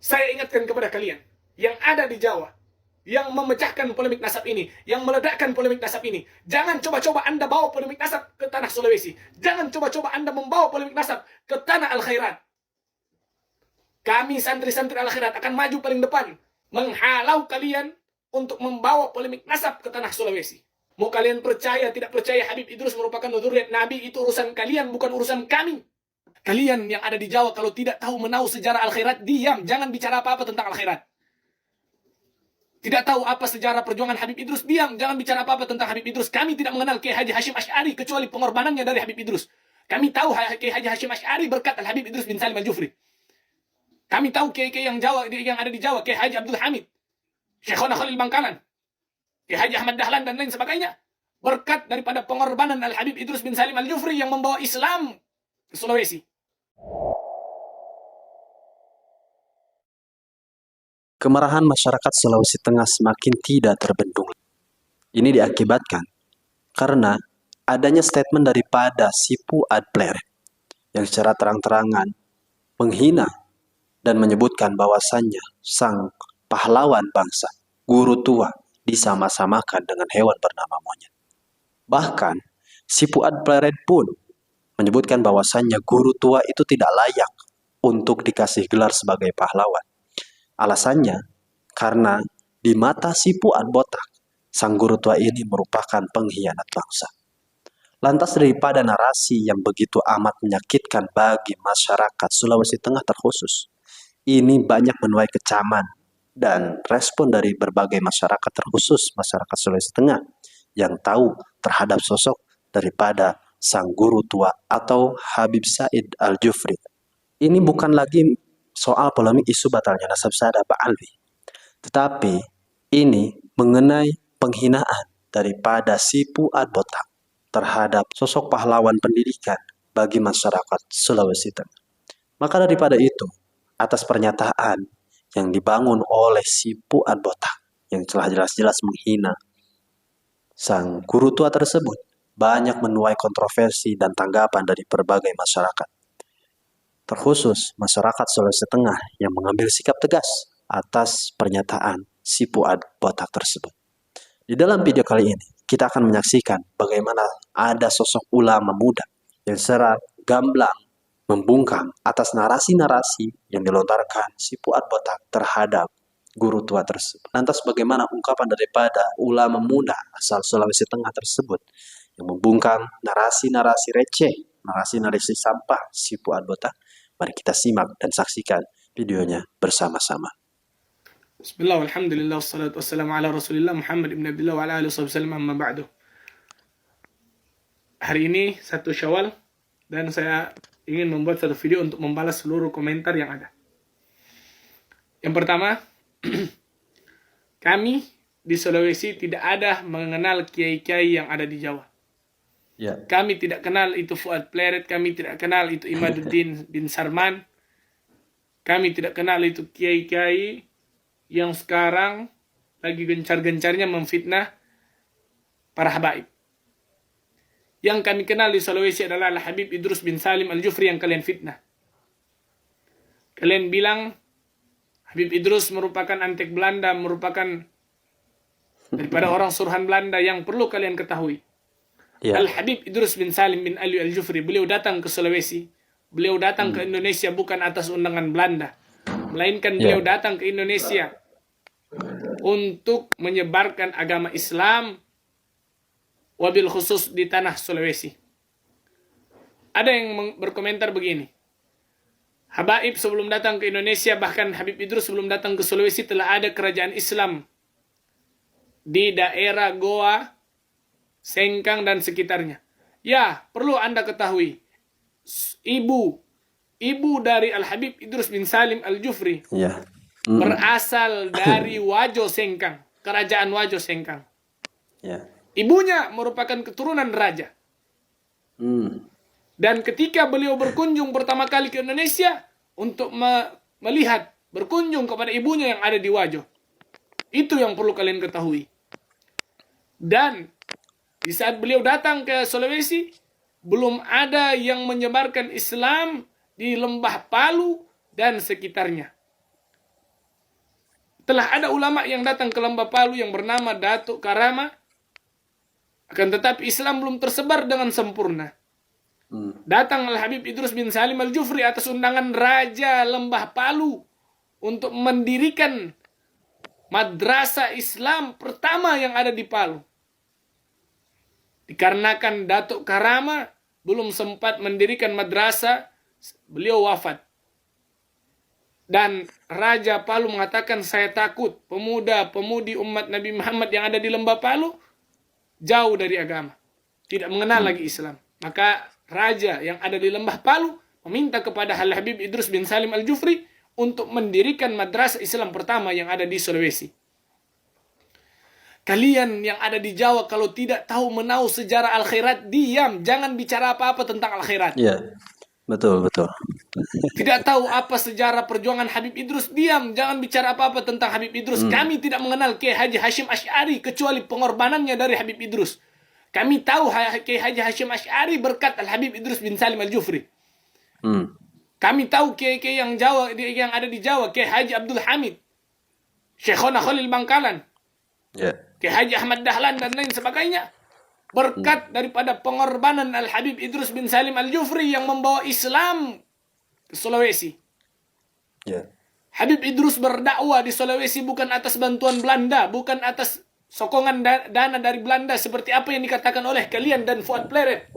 Saya ingatkan kepada kalian yang ada di Jawa, yang memecahkan polemik nasab ini, yang meledakkan polemik nasab ini. Jangan coba-coba Anda bawa polemik nasab ke tanah Sulawesi. Jangan coba-coba Anda membawa polemik nasab ke tanah Al-Khairat. Kami santri-santri Al-Khairat akan maju paling depan, menghalau kalian untuk membawa polemik nasab ke tanah Sulawesi. Mau kalian percaya tidak percaya Habib Idrus merupakan dzurriyyat Nabi, itu urusan kalian, bukan urusan kami. Kalian yang ada di Jawa kalau tidak tahu menahu sejarah Al-Khairat, diam. Jangan bicara apa-apa tentang Al-Khairat. Tidak tahu apa sejarah perjuangan Habib Idrus, diam. Jangan bicara apa-apa tentang Habib Idrus. Kami tidak mengenal Kiai Haji Hashim Asy'ari kecuali pengorbanannya dari Habib Idrus. Kami tahu Kiai Haji Hashim Asy'ari berkat Al-Habib Idrus bin Salim Al-Jufri. Kami tahu kiai-kiai yang ada di Jawa, Kiai Haji Abdul Hamid, Syekhona Khalil Bangkalan, Kiai Haji Ahmad Dahlan dan lain sebagainya. Berkat daripada pengorbanan Al-Habib Idrus bin Salim Al-Jufri yang membawa Islam ke Sulawesi. Kemarahan masyarakat Sulawesi Tengah semakin tidak terbendung. Ini diakibatkan karena adanya statement daripada si Fuad Pleret yang secara terang-terangan menghina dan menyebutkan bahwasannya sang pahlawan bangsa, guru tua, disama-samakan dengan hewan bernama monyet. Bahkan, si Fuad Pleret pun menyebutkan bahwasannya guru tua itu tidak layak untuk dikasih gelar sebagai pahlawan. Alasannya, karena di mata si Fuad Botak, sang guru tua ini merupakan pengkhianat bangsa. Lantas daripada narasi yang begitu amat menyakitkan bagi masyarakat Sulawesi Tengah terkhusus, ini banyak menuai kecaman dan respon dari berbagai masyarakat terkhusus masyarakat Sulawesi Tengah yang tahu terhadap sosok daripada sang guru tua atau Habib Said Al-Jufri. Ini bukan lagi soal polemik isu batalnya nasab sada Pak Alwi, tetapi ini mengenai penghinaan daripada si Fuad Botak terhadap sosok pahlawan pendidikan bagi masyarakat Sulawesi Tengah. Maka daripada itu, atas pernyataan yang dibangun oleh si Fuad Botak yang telah jelas-jelas menghina sang guru tua tersebut, banyak menuai kontroversi dan tanggapan dari berbagai masyarakat. Terkhusus masyarakat Sulawesi Tengah yang mengambil sikap tegas atas pernyataan si Fuad Botak tersebut. Di dalam video kali ini, kita akan menyaksikan bagaimana ada sosok ulama muda yang secara gamblang membungkam atas narasi-narasi yang dilontarkan si Fuad Botak terhadap guru tua tersebut. Lantas bagaimana ungkapan daripada ulama muda asal Sulawesi Tengah tersebut yang membungkam narasi-narasi receh, narasi-narasi sampah si Fuad Botak? Mari kita simak dan saksikan videonya bersama-sama. Bismillah, alhamdulillah, wassalatu wassalamu ala rasulillah Muhammad ibn Abdullah wa ala alihi wasallam, amma ba'du. Hari ini 1 Syawal dan saya ingin membuat satu video untuk membalas seluruh komentar yang ada. Yang pertama, kami di Sulawesi tidak ada mengenal kiai-kiai yang ada di Jawa. Ya. Kami tidak kenal itu Fuad Pleret, kami tidak kenal itu Imaduddin bin Sarman, kami tidak kenal itu kiai-kiai yang sekarang lagi gencar-gencarnya memfitnah para habaib. Yang kami kenal di Sulawesi adalah Habib Idrus bin Salim Al-Jufri yang kalian fitnah. Kalian bilang Habib Idrus merupakan antek Belanda, merupakan daripada orang suruhan Belanda. Yang perlu kalian ketahui, Al-Habib Idrus bin Salim bin Ali Al-Jufri, beliau datang ke Sulawesi, beliau datang ke Indonesia bukan atas undangan Belanda, melainkan beliau datang ke Indonesia untuk menyebarkan agama Islam, wabil khusus di tanah Sulawesi. Ada yang berkomentar begini, habaib sebelum datang ke Indonesia, bahkan Habib Idrus sebelum datang ke Sulawesi telah ada kerajaan Islam di daerah Goa, Sengkang dan sekitarnya. Ya, perlu Anda ketahui, ibu dari Al-Habib Idrus bin Salim Al-Jufri berasal dari Wajo Sengkang, kerajaan Wajo Sengkang. Ibunya merupakan keturunan raja. Dan ketika beliau berkunjung pertama kali ke Indonesia untuk melihat, berkunjung kepada ibunya yang ada di Wajo. Itu yang perlu kalian ketahui. Dan di saat beliau datang ke Sulawesi, belum ada yang menyebarkan Islam di Lembah Palu dan sekitarnya. Telah ada ulama yang datang ke Lembah Palu yang bernama Datuk Karama, akan tetapi Islam belum tersebar dengan sempurna. Datang Al-Habib Idrus bin Salim Al-Jufri atas undangan Raja Lembah Palu untuk mendirikan madrasah Islam pertama yang ada di Palu. Dikarenakan Datuk Karama belum sempat mendirikan madrasah, beliau wafat. Dan Raja Palu mengatakan, saya takut pemuda-pemudi umat Nabi Muhammad yang ada di Lembah Palu jauh dari agama, tidak mengenal lagi Islam. Maka Raja yang ada di Lembah Palu meminta kepada Al-Habib Idrus bin Salim Al-Jufri untuk mendirikan madrasah Islam pertama yang ada di Sulawesi. Kalian yang ada di Jawa kalau tidak tahu menau sejarah Al-Khairat, diam, jangan bicara apa-apa tentang Al-Khairat. Iya, betul. Tidak tahu apa sejarah perjuangan Habib Idrus, diam, jangan bicara apa-apa tentang Habib Idrus. Kami tidak mengenal Kiai Haji Hashim Asy'ari kecuali pengorbanannya dari Habib Idrus. Kami tahu Kiai Haji Hashim Asy'ari berkat Al-Habib Idrus bin Salim Al-Jufri. Kami tahu kiai-kiai yang ada di Jawa, Kiai Haji Abdul Hamid, Syekhona Khalil Bangkalan, Kiai Haji Ahmad Dahlan dan lain sebagainya. Berkat daripada pengorbanan Al-Habib Idrus bin Salim Al-Jufri yang membawa Islam ke Sulawesi. Habib Idrus berdakwah di Sulawesi bukan atas bantuan Belanda, bukan atas sokongan dana dari Belanda seperti apa yang dikatakan oleh kalian dan Fuad Pleret.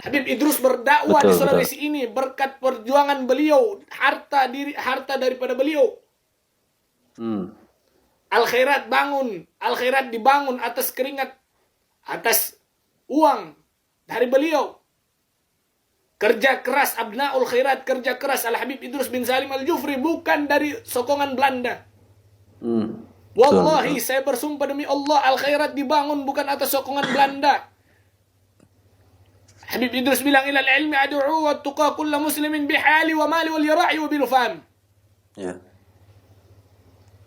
Habib Idrus berdakwah di Sulawesi ini berkat perjuangan beliau, harta daripada beliau. Al-Khairat dibangun atas keringat, atas uang dari beliau. Kerja keras Abnaul Khairat, kerja keras Al-Habib Idrus bin Salim Al-Jufri, bukan dari sokongan Belanda. Wallahi, saya bersumpah demi Allah, Al-Khairat dibangun bukan atas sokongan Belanda. Habib Idrus bilang, ilal ilmi adu'u wa tuqa kulla muslimin bihali wa mali wal yara'i wa bilufam.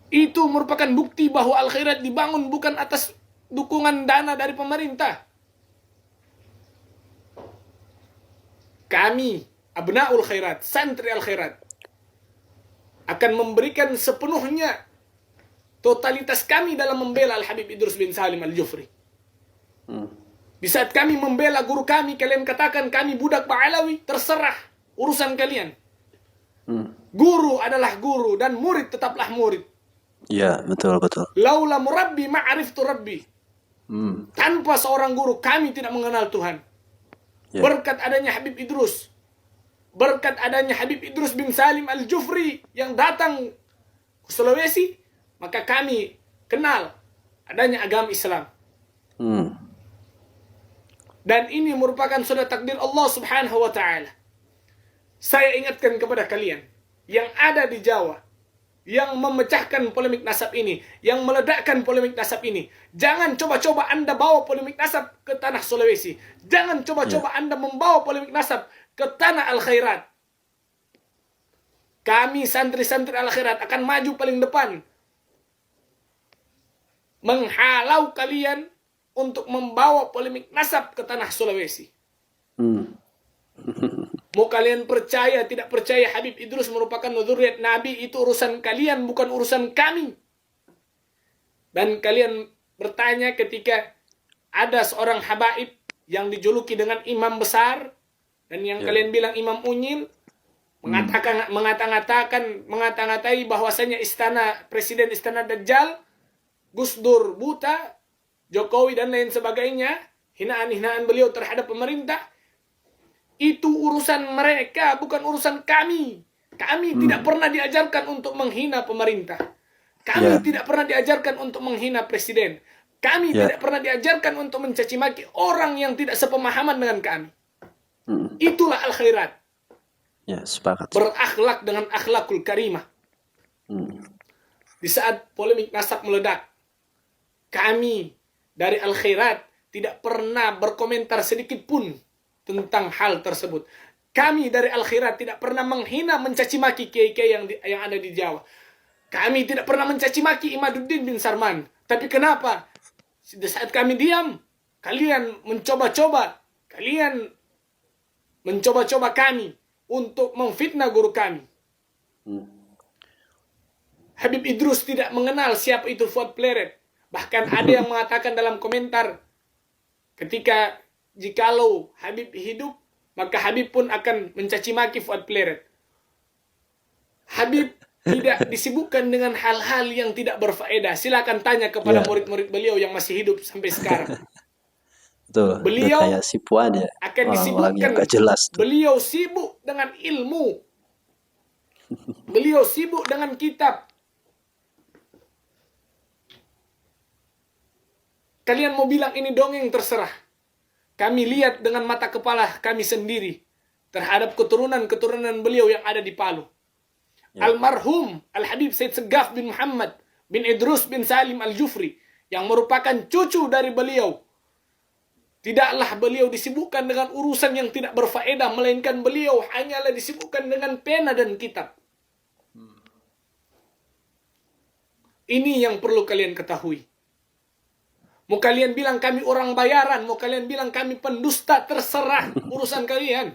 Itu merupakan bukti bahwa Al-Khairat dibangun bukan atas dukungan dana dari pemerintah. Kami, Abnaul Khairat, santri Al-Khairat, akan memberikan sepenuhnya totalitas kami dalam membela Al-Habib Idrus bin Salim Al-Jufri. Di saat kami membela guru kami, kalian katakan kami budak Ba'alawi, terserah urusan kalian. Guru adalah guru dan murid tetaplah murid. Iya, betul. Laula murabbi ma'ariftu rabbi. Tanpa seorang guru kami tidak mengenal Tuhan. Berkat adanya Habib Idrus, berkat adanya Habib Idrus bin Salim Al-Jufri yang datang ke Sulawesi, maka kami kenal adanya agama Islam. Dan ini merupakan sudah takdir Allah Subhanahu wa ta'ala. Saya ingatkan kepada kalian yang ada di Jawa, yang memecahkan polemik nasab ini, yang meledakkan polemik nasab ini, jangan coba-coba Anda bawa polemik nasab ke tanah Sulawesi. Jangan coba-coba Anda membawa polemik nasab ke tanah Al-Khairat. Kami santri-santri Al-Khairat akan maju paling depan, menghalau kalian untuk membawa polemik nasab ke tanah Sulawesi. Mau kalian percaya tidak percaya Habib Idrus merupakan dzurriyyat Nabi, itu urusan kalian, bukan urusan kami. Dan kalian bertanya ketika ada seorang habaib yang dijuluki dengan imam besar dan yang kalian bilang imam unyil, mengata-ngatai bahwasanya Presiden Istana Dajjal, Gus Dur buta, Jokowi dan lain sebagainya, hinaan-hinaan beliau terhadap pemerintah, itu urusan mereka, bukan urusan kami. Kami tidak pernah diajarkan untuk menghina pemerintah. Kami tidak pernah diajarkan untuk menghina presiden. Kami tidak pernah diajarkan untuk mencaci maki orang yang tidak sepemahaman dengan kami. Itulah Al-Khairat. Sepakat. Berakhlak dengan akhlakul karimah. Di saat polemik nasab meledak, kami dari Al-Khairat tidak pernah berkomentar sedikit pun tentang hal tersebut. Kami dari Al-Khairat tidak pernah menghina, mencaci maki kiai-kiai yang ada di Jawa. Kami tidak pernah mencaci maki Imaduddin bin Sarman. Tapi kenapa? Di saat kami diam, kalian mencoba-coba kami untuk memfitnah guru kami. Habib Idrus tidak mengenal siapa itu Fuad Pleret. Bahkan ada yang mengatakan dalam komentar, ketika jikalau Habib hidup, maka Habib pun akan mencaci maki Fuad Pleret. Habib tidak disibukkan dengan hal-hal yang tidak berfaedah. Silakan tanya kepada murid-murid beliau yang masih hidup sampai sekarang. Betul. Beliau kayak si Fuad ya. akan Orang-orang disibukkan. yang gak jelas tuh. Beliau sibuk dengan ilmu. Beliau sibuk dengan kitab. Kalian mau bilang ini dongeng, terserah. Kami lihat dengan mata kepala kami sendiri terhadap keturunan-keturunan beliau yang ada di Palu. Almarhum Al-Habib Said Segaf bin Muhammad bin Idrus bin Salim Al-Jufri yang merupakan cucu dari beliau. Tidaklah beliau disibukkan dengan urusan yang tidak berfaedah, melainkan beliau hanyalah disibukkan dengan pena dan kitab. Ini yang perlu kalian ketahui. Mau kalian bilang kami orang bayaran, mau kalian bilang kami pendusta, terserah urusan kalian.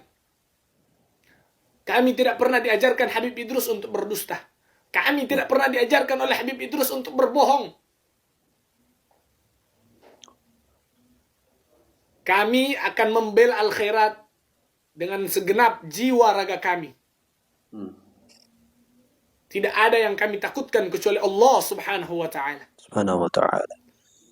Kami tidak pernah diajarkan Habib Idrus untuk berdusta. Kami tidak pernah diajarkan oleh Habib Idrus untuk berbohong. Kami akan membela al-khairat dengan segenap jiwa raga kami. Tidak ada yang kami takutkan kecuali Allah Subhanahu wa ta'ala. Subhanahu wa ta'ala.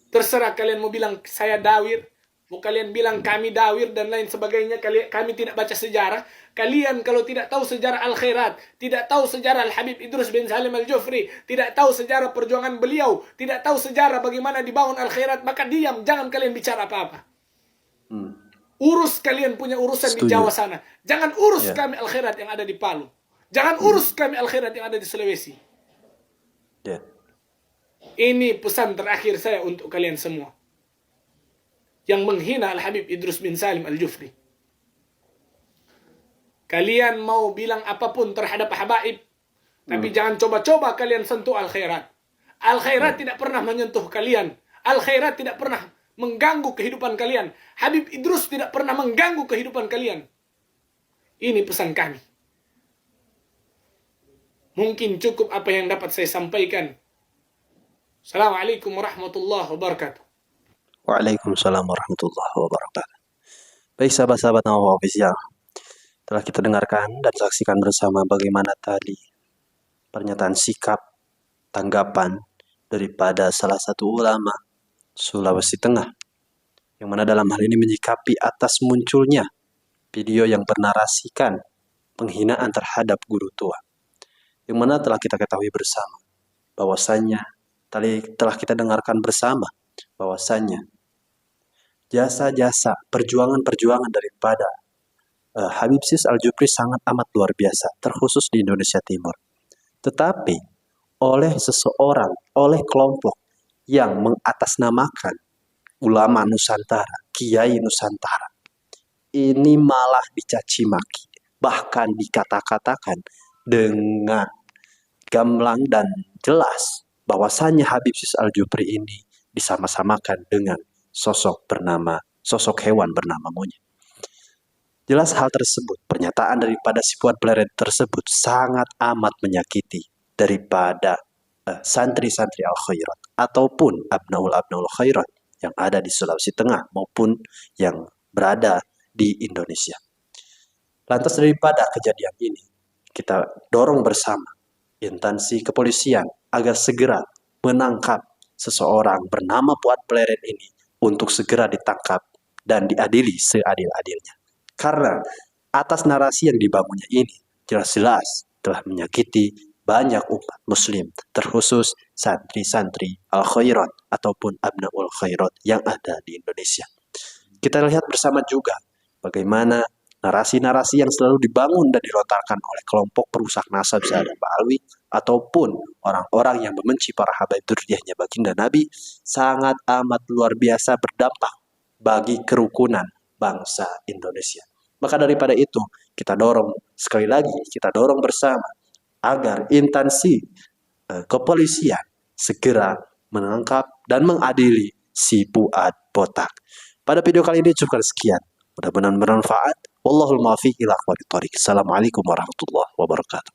Terserah kalian mau bilang saya dawir, mau kalian bilang kami dawir dan lain sebagainya, kami tidak baca sejarah. Kalian kalau tidak tahu sejarah Al-Khairat, tidak tahu sejarah Al-Habib Idrus bin Salim Al-Jufri, tidak tahu sejarah perjuangan beliau, tidak tahu sejarah bagaimana dibangun Al-Khairat, maka diam, jangan kalian bicara apa-apa. Urus kalian punya urusan di Jawa sana. Jangan urus kami Al-Khairat yang ada di Palu. Jangan urus kami Al-Khairat yang ada di Sulawesi. Ini pesan terakhir saya untuk kalian semua yang menghina Al-Habib Idrus bin Salim Al-Jufri. Kalian mau bilang apapun terhadap habaib, tapi jangan coba-coba kalian sentuh Al-Khairat. Al-Khairat tidak pernah menyentuh kalian. Al-Khairat tidak pernah mengganggu kehidupan kalian. Habib Idrus tidak pernah mengganggu kehidupan kalian. Ini pesan kami. Mungkin cukup apa yang dapat saya sampaikan. Assalamualaikum warahmatullahi wabarakatuh. Waalaikumsalam warahmatullahi wabarakatuh. Baik sahabat-sahabat Nawawi Official, telah kita dengarkan dan saksikan bersama bagaimana tadi pernyataan sikap, tanggapan daripada salah satu ulama Sulawesi Tengah, yang mana dalam hal ini menyikapi atas munculnya video yang bernarasikan penghinaan terhadap guru tua, yang mana telah kita ketahui bersama bahwasannya telah kita dengarkan bersama bahwasannya jasa-jasa perjuangan-perjuangan daripada Habib Sis Al-Jufri sangat amat luar biasa, terkhusus di Indonesia Timur. Tetapi oleh seseorang, oleh kelompok yang mengatasnamakan ulama Nusantara, Kiai Nusantara, ini malah dicaci maki, bahkan dikata-katakan dengan gamblang dan jelas bahwasannya Habib Sis Al-Jufri ini disama-samakan dengan sosok hewan bernama monyet. Jelas hal tersebut, pernyataan daripada si Fuad Pleret tersebut sangat amat menyakiti daripada santri-santri Al-Khairat ataupun abnaul Khairat yang ada di Sulawesi Tengah maupun yang berada di Indonesia. Lantas daripada kejadian ini, kita dorong bersama instansi kepolisian agar segera menangkap seseorang bernama Fuad Pleret ini untuk segera ditangkap dan diadili seadil-adilnya. Karena atas narasi yang dibangunnya ini jelas-jelas telah menyakiti banyak umat muslim, terkhusus santri-santri Al-Khairat ataupun abnaul Khairat yang ada di Indonesia. Kita lihat bersama juga bagaimana narasi-narasi yang selalu dibangun dan dilontarkan oleh kelompok perusak nasab Sahadat Ba'alwi ataupun orang-orang yang membenci para habaib dzurriyyahnya baginda Nabi sangat amat luar biasa berdampak bagi kerukunan bangsa Indonesia. Maka daripada itu, kita dorong sekali lagi, kita dorong bersama agar instansi kepolisian segera menangkap dan mengadili si Fuad Botak. Pada video kali ini cukup sekian. Mudah-mudahan bermanfaat. Wallahul muwaffiq ila aqwamit thoriq. Assalamualaikum warahmatullahi wabarakatuh.